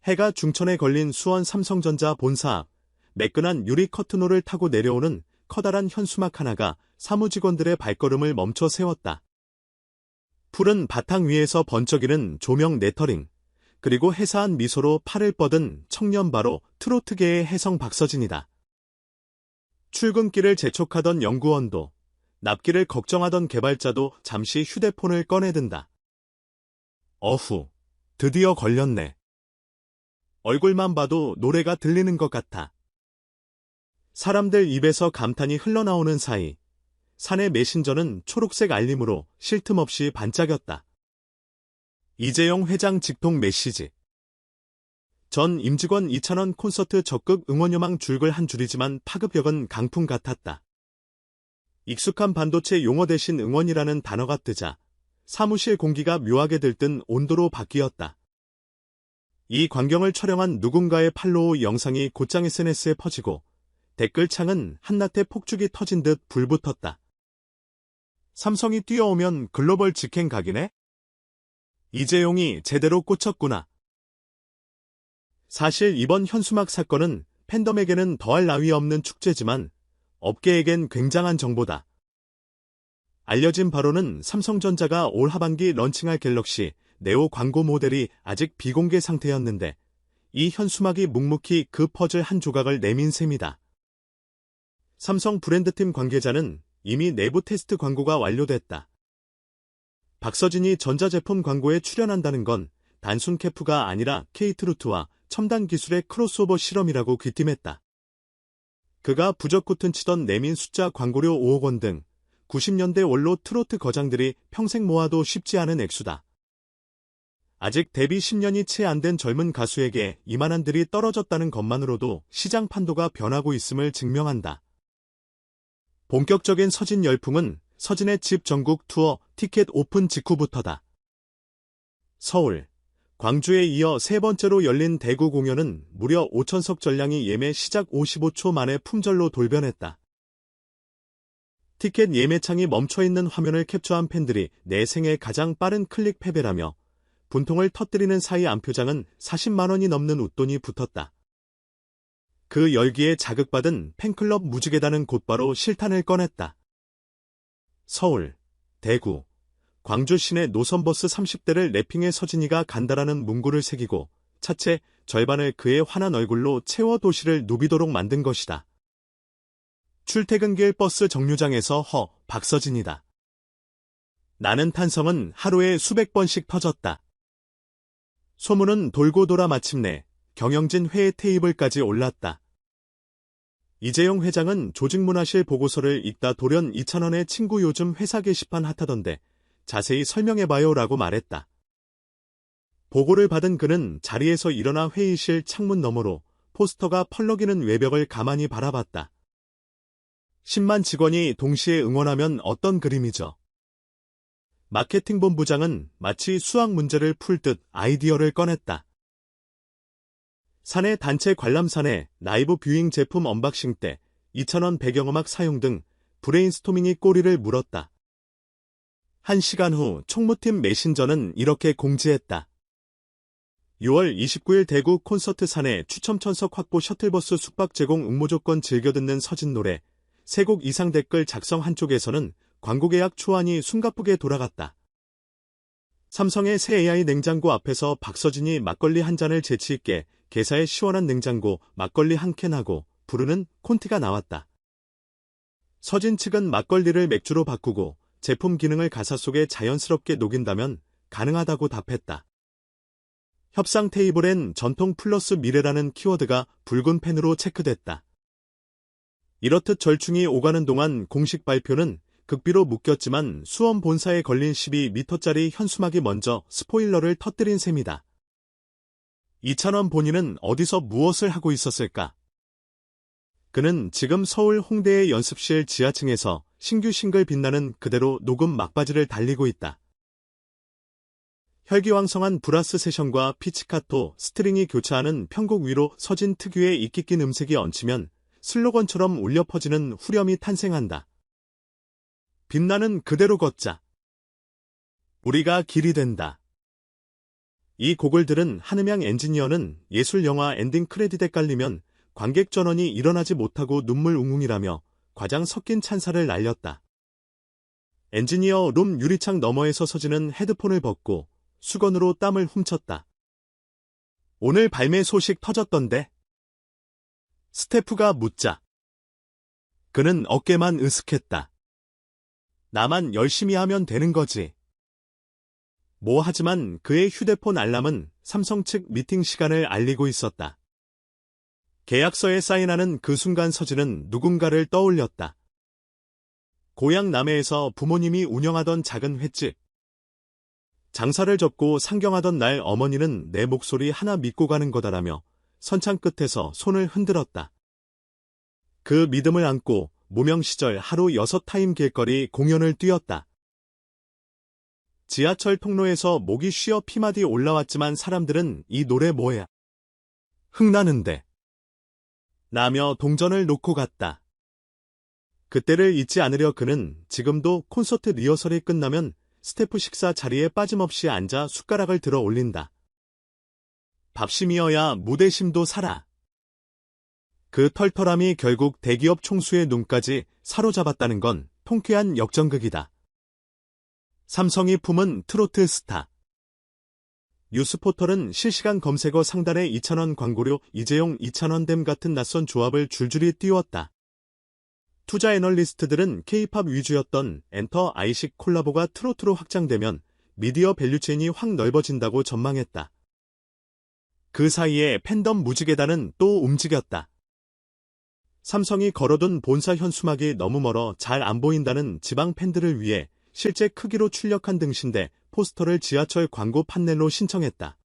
해가 중천에 걸린 수원 삼성전자 본사 앞, 매끈한 유리 커튼홀을 타고 내려오는 커다란 현수막 하나가 사무직원들의 발걸음을 멈춰 세웠다. 푸른 바탕 위에서 번쩍이는 조명 레터링, 그리고 해사한 미소로 팔을 뻗은 청년 바로 트로트계의 혜성 박서진이다. 출근길을 재촉하던 연구원도, 납기를 걱정하던 개발자도 잠시 휴대폰을 꺼내든다. 어후, 드디어 걸렸네. 얼굴만 봐도 노래가 들리는 것 같아. 사람들 입에서 감탄이 흘러나오는 사이, 사내 메신저는 초록색 알림으로 쉴 틈 없이 반짝였다. 이재용 회장 직통 메시지. 전 임직원 2,000원 콘서트 적극 응원요망 줄글 한 줄이지만 파급력은 강풍 같았다. 익숙한 반도체 용어 대신 응원이라는 단어가 뜨자 사무실 공기가 묘하게 들뜬 온도로 바뀌었다. 이 광경을 촬영한 누군가의 팔로우 영상이 곧장 SNS에 퍼지고 댓글창은 한낮에 폭죽이 터진 듯 불붙었다. 삼성이 뛰어오면 글로벌 직행 각이네? 이재용이 제대로 꽂혔구나. 사실 이번 현수막 사건은 팬덤에게는 더할 나위 없는 축제지만 업계에겐 굉장한 정보다. 알려진 바로는 삼성전자가 올 하반기 런칭할 갤럭시 네오 광고 모델이 아직 비공개 상태였는데 이 현수막이 묵묵히 그 퍼즐 한 조각을 내민 셈이다. 삼성 브랜드팀 관계자는 이미 내부 테스트 광고가 완료됐다. 박서진이 전자제품 광고에 출연한다는 건 단순 캐프가 아니라 K트로트와 첨단 기술의 크로스오버 실험이라고 귀띔했다. 그가 부적구튼 치던 내민 숫자 광고료 5억 원 등 90년대 원로 트로트 거장들이 평생 모아도 쉽지 않은 액수다. 아직 데뷔 10년이 채 안 된 젊은 가수에게 이만한 들이 떨어졌다는 것만으로도 시장 판도가 변하고 있음을 증명한다. 본격적인 서진 열풍은 서진의 집 전국 투어 티켓 오픈 직후부터다. 서울, 광주에 이어 세 번째로 열린 대구 공연은 무려 5,000석 전량이 예매 시작 55초 만에 품절로 돌변했다. 티켓 예매창이 멈춰있는 화면을 캡처한 팬들이 내 생애 가장 빠른 클릭 패배라며 분통을 터뜨리는 사이 안표장은 40만 원이 넘는 웃돈이 붙었다. 그 열기에 자극받은 팬클럽 무지개단은 곧바로 실탄을 꺼냈다. 서울, 대구, 광주 시내 노선버스 30대를 랩핑의 서진이가 간다라는 문구를 새기고 차체 절반을 그의 환한 얼굴로 채워 도시를 누비도록 만든 것이다. 출퇴근길 버스 정류장에서 박서진이다. 나는 탄성은 하루에 수백 번씩 터졌다. 소문은 돌고 돌아 마침내 경영진 회의 테이블까지 올랐다. 이재용 회장은 조직문화실 보고서를 읽다 돌연 2,000원의 친구 요즘 회사 게시판 핫하던데 자세히 설명해봐요 라고 말했다. 보고를 받은 그는 자리에서 일어나 회의실 창문 너머로 포스터가 펄럭이는 외벽을 가만히 바라봤다. 10만 직원이 동시에 응원하면 어떤 그림이죠? 마케팅본부장은 마치 수학 문제를 풀 듯 아이디어를 꺼냈다. 사내 단체 관람산에 라이브 뷰잉 제품 언박싱 때 2,000원 배경음악 사용 등 브레인스토밍이 꼬리를 물었다. 1시간 후 총무팀 메신저는 이렇게 공지했다. 6월 29일 대구 콘서트 사내 추첨 천석 확보 셔틀버스 숙박 제공 응모조건 즐겨 듣는 서진 노래 3곡 이상 댓글 작성 한쪽에서는 광고 계약 초안이 숨가쁘게 돌아갔다. 삼성의 새 AI 냉장고 앞에서 박서진이 막걸리 한 잔을 재치있게 개사의 시원한 냉장고 막걸리 한 캔하고 부르는 콘티가 나왔다. 서진 측은 막걸리를 맥주로 바꾸고 제품 기능을 가사 속에 자연스럽게 녹인다면 가능하다고 답했다. 협상 테이블엔 전통 플러스 미래라는 키워드가 붉은 펜으로 체크됐다. 이렇듯 절충이 오가는 동안 공식 발표는 극비로 묶였지만 수원 본사에 걸린 12m짜리 현수막이 먼저 스포일러를 터뜨린 셈이다. 2,000원 본인은 어디서 무엇을 하고 있었을까? 그는 지금 서울 홍대의 연습실 지하층에서 신규 싱글 빛나는 그대로 녹음 막바지를 달리고 있다. 혈기왕성한 브라스 세션과 피치카토, 스트링이 교차하는 편곡 위로 서진 특유의 이끼 낀 음색이 얹히면 슬로건처럼 울려 퍼지는 후렴이 탄생한다. 빛나는 그대로 걷자. 우리가 길이 된다. 이 곡을 들은 한음향 엔지니어는 예술 영화 엔딩 크레딧에 깔리면 관객 전원이 일어나지 못하고 눈물 웅웅이라며 과장 섞인 찬사를 날렸다. 엔지니어 룸 유리창 너머에서 서지는 헤드폰을 벗고 수건으로 땀을 훔쳤다. 오늘 발매 소식 터졌던데? 스태프가 묻자 그는 어깨만 으쓱했다. 나만 열심히 하면 되는 거지. 하지만 그의 휴대폰 알람은 삼성 측 미팅 시간을 알리고 있었다. 계약서에 사인하는 그 순간 서진은 누군가를 떠올렸다. 고향 남해에서 부모님이 운영하던 작은 횟집. 장사를 접고 상경하던 날 어머니는 내 목소리 하나 믿고 가는 거다라며 선창 끝에서 손을 흔들었다. 그 믿음을 안고 무명 시절 하루 6타임 길거리 공연을 뛰었다. 지하철 통로에서 목이 쉬어 피마디 올라왔지만 사람들은 이 노래 뭐야? 흥나는데. 라며 동전을 놓고 갔다. 그때를 잊지 않으려 그는 지금도 콘서트 리허설이 끝나면 스태프 식사 자리에 빠짐없이 앉아 숟가락을 들어 올린다. 밥심이어야 무대심도 살아. 그 털털함이 결국 대기업 총수의 눈까지 사로잡았다는 건 통쾌한 역전극이다. 삼성이 품은 트로트 스타. 뉴스포털은 실시간 검색어 상단에 2,000원 광고료 이재용 2,000원댐 같은 낯선 조합을 줄줄이 띄웠다. 투자 애널리스트들은 K-팝 위주였던 엔터 아이식 콜라보가 트로트로 확장되면 미디어 밸류체인이 확 넓어진다고 전망했다. 그 사이에 팬덤 무지개단은 또 움직였다. 삼성이 걸어둔 본사 현수막이 너무 멀어 잘 안 보인다는 지방 팬들을 위해 실제 크기로 출력한 등신대 포스터를 지하철 광고 판넬로 신청했다.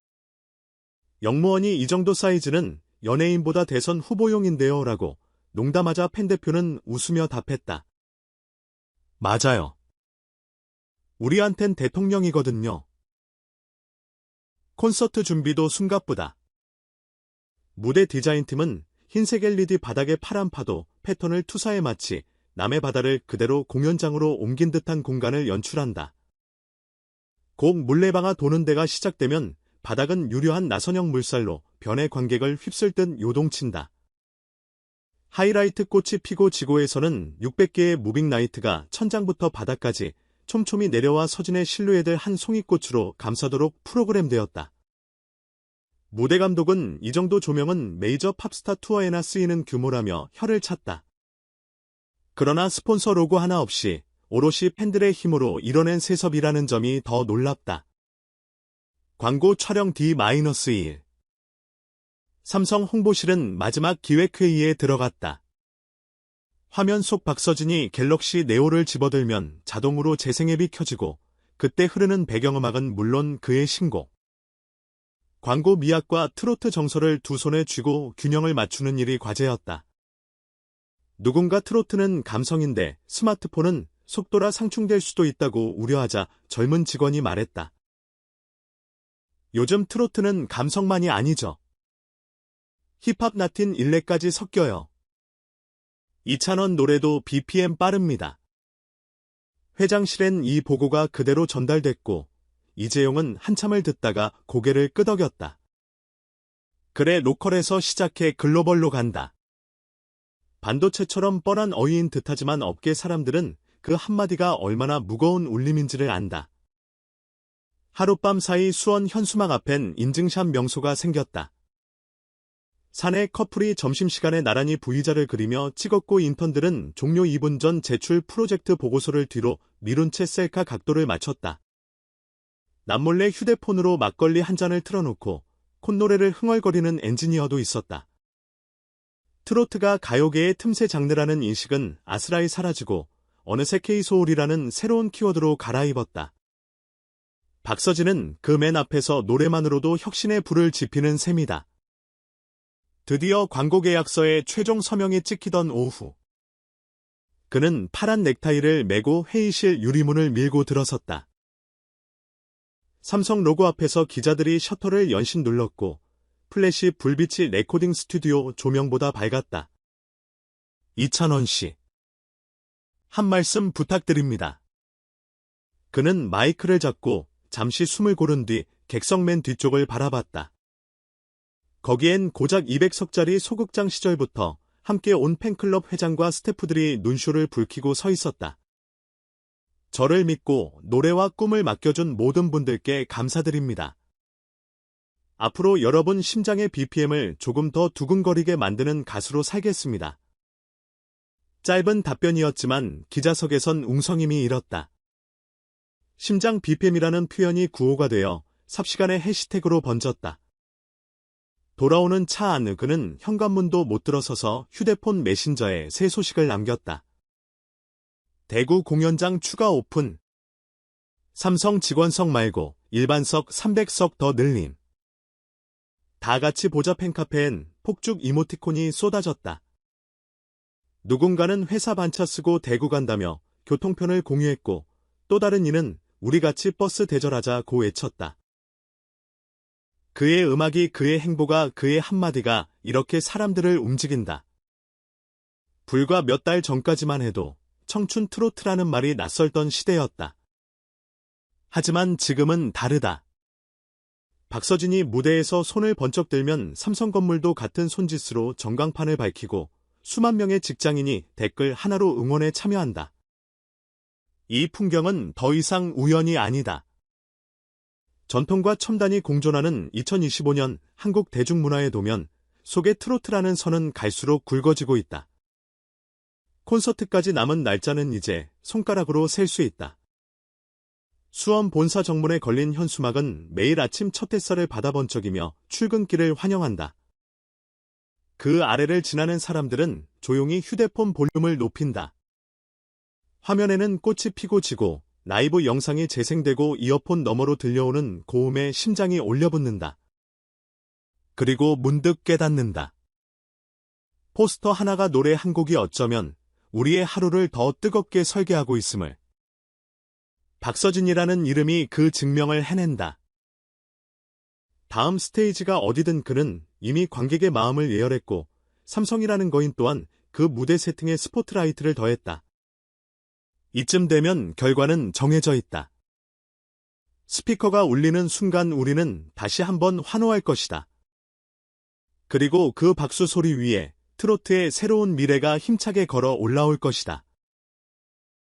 영무원이 이 정도 사이즈는 연예인보다 대선 후보용인데요 라고 농담하자 팬 대표는 웃으며 답했다. 맞아요. 우리한텐 대통령이거든요. 콘서트 준비도 숨가쁘다. 무대 디자인팀은 흰색 LED 바닥에 파란 파도 패턴을 투사해 마치 남해 바다를 그대로 공연장으로 옮긴 듯한 공간을 연출한다. 곡 물레방아 도는 데가 시작되면 바닥은 유려한 나선형 물살로 변의 관객을 휩쓸 듯 요동친다. 하이라이트 꽃이 피고 지고에서는 600개의 무빙 라이트가 천장부터 바닥까지 촘촘히 내려와 서진의 실루엣을 한 송이꽃으로 감싸도록 프로그램되었다. 무대 감독은 이 정도 조명은 메이저 팝스타 투어에나 쓰이는 규모라며 혀를 찼다. 그러나 스폰서 로고 하나 없이 오롯이 팬들의 힘으로 이뤄낸 세섭이라는 점이 더 놀랍다. 광고 촬영 D-1 삼성 홍보실은 마지막 기획회의에 들어갔다. 화면 속 박서진이 갤럭시 네오를 집어들면 자동으로 재생앱이 켜지고 그때 흐르는 배경음악은 물론 그의 신곡. 광고 미학과 트로트 정서를 두 손에 쥐고 균형을 맞추는 일이 과제였다. 누군가 트로트는 감성인데 스마트폰은 속도라 상충될 수도 있다고 우려하자 젊은 직원이 말했다. 요즘 트로트는 감성만이 아니죠. 힙합 라틴 일렉까지 섞여요. 이찬원 노래도 BPM 빠릅니다. 회장실엔 이 보고가 그대로 전달됐고 이재용은 한참을 듣다가 고개를 끄덕였다. 그래 로컬에서 시작해 글로벌로 간다. 반도체처럼 뻔한 어휘인 듯하지만 업계 사람들은 그 한마디가 얼마나 무거운 울림인지를 안다. 하룻밤 사이 수원 현수막 앞엔 인증샷 명소가 생겼다. 사내 커플이 점심시간에 나란히 V자를 그리며 찍었고 인턴들은 종료 2분 전 제출 프로젝트 보고서를 뒤로 미룬 채 셀카 각도를 맞췄다. 남몰래 휴대폰으로 막걸리 한 잔을 틀어놓고 콧노래를 흥얼거리는 엔지니어도 있었다. 트로트가 가요계의 틈새 장르라는 인식은 아스라이 사라지고 어느새 K소울이라는 새로운 키워드로 갈아입었다. 박서진은 그 맨 앞에서 노래만으로도 혁신의 불을 지피는 셈이다. 드디어 광고 계약서에 최종 서명이 찍히던 오후. 그는 파란 넥타이를 메고 회의실 유리문을 밀고 들어섰다. 삼성 로고 앞에서 기자들이 셔터를 연신 눌렀고 플래시 불빛이 레코딩 스튜디오 조명보다 밝았다. 이찬원 씨. 한 말씀 부탁드립니다. 그는 마이크를 잡고 잠시 숨을 고른 뒤 객석 맨 뒤쪽을 바라봤다. 거기엔 고작 200석짜리 소극장 시절부터 함께 온 팬클럽 회장과 스태프들이 눈쇼를 붉히고 서 있었다. 저를 믿고 노래와 꿈을 맡겨준 모든 분들께 감사드립니다. 앞으로 여러분 심장의 BPM을 조금 더 두근거리게 만드는 가수로 살겠습니다. 짧은 답변이었지만 기자석에선 웅성임이 일었다. 심장 BPM이라는 표현이 구호가 되어 삽시간에 해시태그로 번졌다. 돌아오는 차 안 그는 현관문도 못 들어서서 휴대폰 메신저에 새 소식을 남겼다. 대구 공연장 추가 오픈. 삼성 직원석 말고 일반석 300석 더 늘림. 다 같이 보자 팬카페엔 폭죽 이모티콘이 쏟아졌다. 누군가는 회사 반차 쓰고 대구 간다며 교통편을 공유했고 또 다른 이는 우리 같이 버스 대절하자고 외쳤다. 그의 음악이, 그의 행보가, 그의 한마디가 이렇게 사람들을 움직인다. 불과 몇 달 전까지만 해도 청춘 트로트라는 말이 낯설던 시대였다. 하지만 지금은 다르다. 박서진이 무대에서 손을 번쩍 들면 삼성 건물도 같은 손짓으로 전광판을 밝히고 수만 명의 직장인이 댓글 하나로 응원에 참여한다. 이 풍경은 더 이상 우연이 아니다. 전통과 첨단이 공존하는 2025년 한국 대중문화의 도면 속에 트로트라는 선은 갈수록 굵어지고 있다. 콘서트까지 남은 날짜는 이제 손가락으로 셀 수 있다. 수원 본사 정문에 걸린 현수막은 매일 아침 첫 햇살을 받아번쩍이며 출근길을 환영한다. 그 아래를 지나는 사람들은 조용히 휴대폰 볼륨을 높인다. 화면에는 꽃이 피고 지고 라이브 영상이 재생되고 이어폰 너머로 들려오는 고음에 심장이 올려붙는다. 그리고 문득 깨닫는다. 포스터 하나가 노래 한 곡이 어쩌면 우리의 하루를 더 뜨겁게 설계하고 있음을. 박서진이라는 이름이 그 증명을 해낸다. 다음 스테이지가 어디든 그는 이미 관객의 마음을 예열했고 삼성이라는 거인 또한 그 무대 세팅에 스포트라이트를 더했다. 이쯤 되면 결과는 정해져 있다. 스피커가 울리는 순간 우리는 다시 한번 환호할 것이다. 그리고 그 박수 소리 위에 트로트의 새로운 미래가 힘차게 걸어 올라올 것이다.